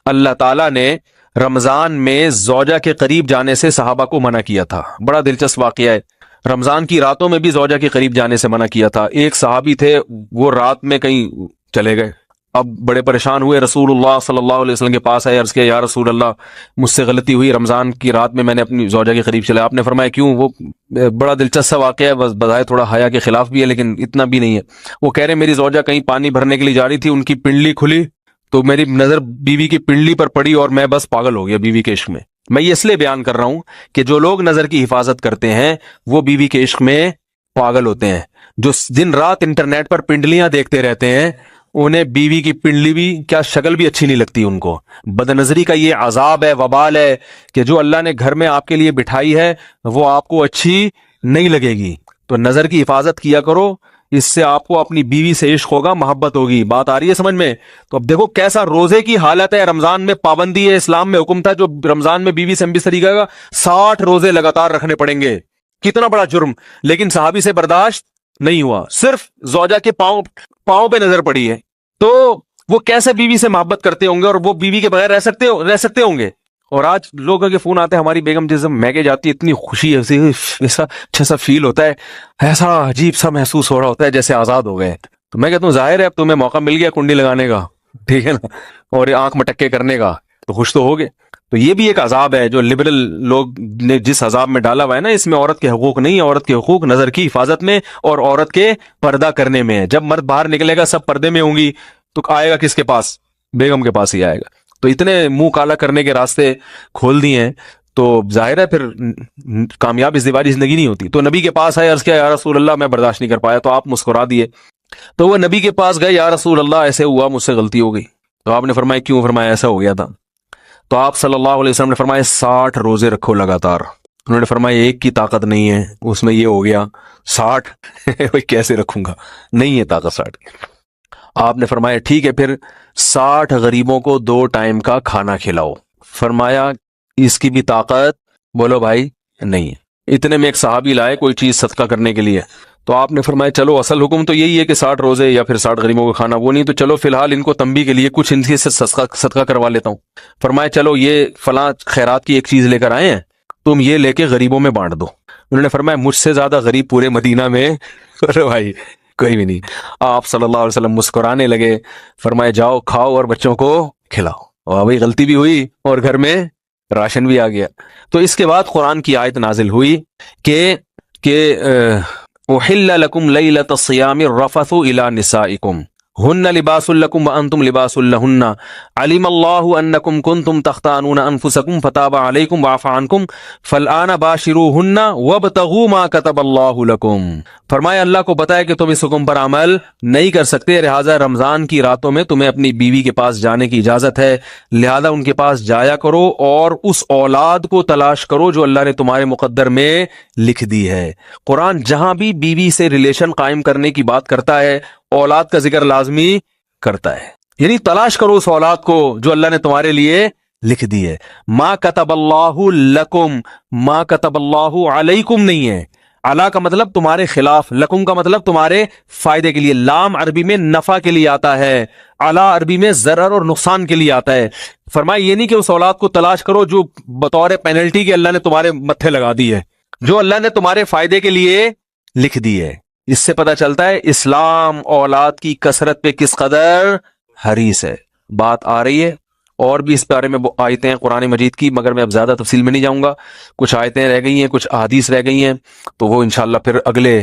اللہ تعالیٰ نے رمضان میں زوجہ کے قریب جانے سے صحابہ کو منع کیا تھا. بڑا دلچسپ واقعہ ہے. رمضان کی راتوں میں بھی زوجہ کے قریب جانے سے منع کیا تھا. ایک صحابی تھے، وہ رات میں کہیں چلے گئے. اب بڑے پریشان ہوئے، رسول اللہ صلی اللہ علیہ وسلم کے پاس آئے، عرض کیا یا رسول اللہ مجھ سے غلطی ہوئی، رمضان کی رات میں نے اپنی زوجہ کے قریب چلا. آپ نے فرمایا کیوں؟ وہ بڑا دلچسپ واقعہ ہے، بس بظاہر تھوڑا حیا کے خلاف بھی ہے لیکن اتنا بھی نہیں ہے. وہ کہہ رہے میری زوجہ کہیں پانی بھرنے کے لیے جا رہی تھی، ان کی پنڈلی کھلی تو میری نظر بیوی کی پنڈلی پر پڑی اور میں بس پاگل ہو گیا بیوی کے عشق میں. میں یہ اس لیے بیان کر رہا ہوں کہ جو لوگ نظر کی حفاظت کرتے ہیں وہ بیوی کے عشق میں پاگل ہوتے ہیں. جو دن رات انٹرنیٹ پر پنڈلیاں دیکھتے رہتے ہیں انہیں بیوی کی پنڈلی بھی کیا شکل بھی اچھی نہیں لگتی ان کو. بد نظری کا یہ عذاب ہے، وبال ہے کہ جو اللہ نے گھر میں آپ کے لیے بٹھائی ہے وہ آپ کو اچھی نہیں لگے گی. تو نظر کی حفاظت کیا کرو، اس سے آپ کو اپنی بیوی سے عشق ہوگا، محبت ہوگی. بات آ رہی ہے سمجھ میں؟ تو اب دیکھو کیسا روزے کی حالت ہے. رمضان میں پابندی ہے، اسلام میں حکم تھا جو رمضان میں بیوی سے ہم بستری کرے گا 60 روزے لگاتار رکھنے پڑیں گے. کتنا بڑا جرم، لیکن صحابی سے برداشت نہیں ہوا. صرف زوجہ کے پاؤں پہ نظر پڑی ہے تو وہ کیسے بیوی سے محبت کرتے ہوں گے، اور وہ بیوی کے بغیر رہ سکتے ہوں گے. اور آج لوگوں کے فون آتے ہیں ہماری بیگم جس میگے جاتی ہے اتنی خوشی ہے، ایسا اچھا سا فیل ہوتا ہے، ایسا عجیب سا محسوس ہو رہا ہوتا ہے جیسے آزاد ہو گئے. تو میں کہتا ہوں ظاہر ہے اب تمہیں موقع مل گیا کنڈی لگانے کا، ٹھیک ہے نا، اور آنکھ مٹکے کرنے کا، تو خوش تو ہوگے. تو یہ بھی ایک عذاب ہے جو لبرل لوگ نے جس عذاب میں ڈالا ہوا ہے نا، اس میں عورت کے حقوق نہیں ہے. عورت کے حقوق نظر کی حفاظت میں اور عورت کے پردہ کرنے میں ہے. جب مرد باہر نکلے گا سب پردے میں ہوں گی تو آئے گا کس کے پاس؟ بیگم کے پاس ہی آئے گا. تو اتنے منہ کالا کرنے کے راستے کھول دیے ہیں تو ظاہر ہے پھر کامیاب ازدواجی زندگی نہیں ہوتی. تو نبی کے پاس آئے، عرض کیا یا رسول اللہ میں برداشت نہیں کر پایا. تو آپ مسکرا دیے. تو وہ نبی کے پاس گئے، یا رسول اللہ ایسے ہوا، مجھ سے غلطی ہو گئی. تو آپ نے فرمایا کیوں؟ فرمایا ایسا ہو گیا تھا. تو آپ صلی اللہ علیہ وسلم نے فرمایا 60 روزے رکھو لگاتار. انہوں نے فرمایا ایک کی طاقت نہیں ہے، اس میں یہ ہو گیا 60 کیسے رکھوں گا، نہیں ہے طاقت 60 کی. آپ نے فرمایا ٹھیک ہے پھر 60 غریبوں کو 2 ٹائم کا کھانا کھلاؤ. فرمایا اس کی بھی طاقت بولو بھائی نہیں ہے. اتنے میں ایک صحابی لائے کوئی چیز صدقہ کرنے کے لیے. تو آپ نے فرمایا چلو اصل حکم تو یہی ہے کہ 60 روزے یا پھر 60 غریبوں کو کھانا، وہ نہیں تو چلو فی الحال ان کو تنبیہ کے لیے کچھ ان سے صدقہ کروا لیتا ہوں. فرمایا چلو یہ فلاں خیرات کی ایک چیز لے کر آئے ہیں، تم یہ لے کے غریبوں میں بانٹ دو. انہوں نے فرمایا مجھ سے زیادہ غریب پورے مدینہ میں بھائی کوئی بھی نہیں. آپ صلی اللہ علیہ وسلم مسکرانے لگے، فرمایا جاؤ کھاؤ اور بچوں کو کھلاؤ. اور بھائی غلطی بھی ہوئی اور گھر میں راشن بھی آ گیا. تو اس کے بعد قرآن کی آیت نازل ہوئی کہ احل لکم لیلۃ الصیام الرفث الی نسائکم ہن لباس لکم وانتم لباس لہن علم اللہ انکم کنتم تختانون انفسکم فتاب علیکم وعفى عنکم فالآن باشروہن وابتغوا ما کتب اللہ لکم. فرمایا اللہ کو بتایا کہ تم اس حکم پر عمل نہیں کر سکتے، لہٰذا رمضان کی راتوں میں تمہیں اپنی بیوی کے پاس جانے کی اجازت ہے، لہذا ان کے پاس جایا کرو اور اس اولاد کو تلاش کرو جو اللہ نے تمہارے مقدر میں لکھ دی ہے. قرآن جہاں بھی بیوی سے ریلیشن قائم کرنے کی بات کرتا ہے اولاد کا ذکر لازمی کرتا ہے، یعنی تلاش کرو اس اولاد کو جو اللہ نے تمہارے لیے لکھ دی ہے. ما کتب اللہ لکم، ما کتب اللہ علیکم نہیں ہے. علا کا مطلب تمہارے خلاف، لکم کا مطلب تمہارے فائدے کے لیے. لام عربی میں نفع کے لیے آتا ہے، علا عربی میں ضرر اور نقصان کے لیے آتا ہے. فرمایا یہ نہیں کہ اس اولاد کو تلاش کرو جو بطور پینلٹی کے اللہ نے تمہارے متھے لگا دی ہے، جو اللہ نے تمہارے فائدے کے لیے لکھ دی ہے. اس سے پتہ چلتا ہے اسلام اولاد کی کثرت پہ کس قدر حریص ہے. بات آ رہی ہے اور بھی اس بارے میں آیتیں ہیں قرآن مجید کی، مگر میں اب زیادہ تفصیل میں نہیں جاؤں گا. کچھ آیتیں رہ گئی ہیں، کچھ احادیث رہ گئی ہیں، تو وہ انشاءاللہ پھر اگلے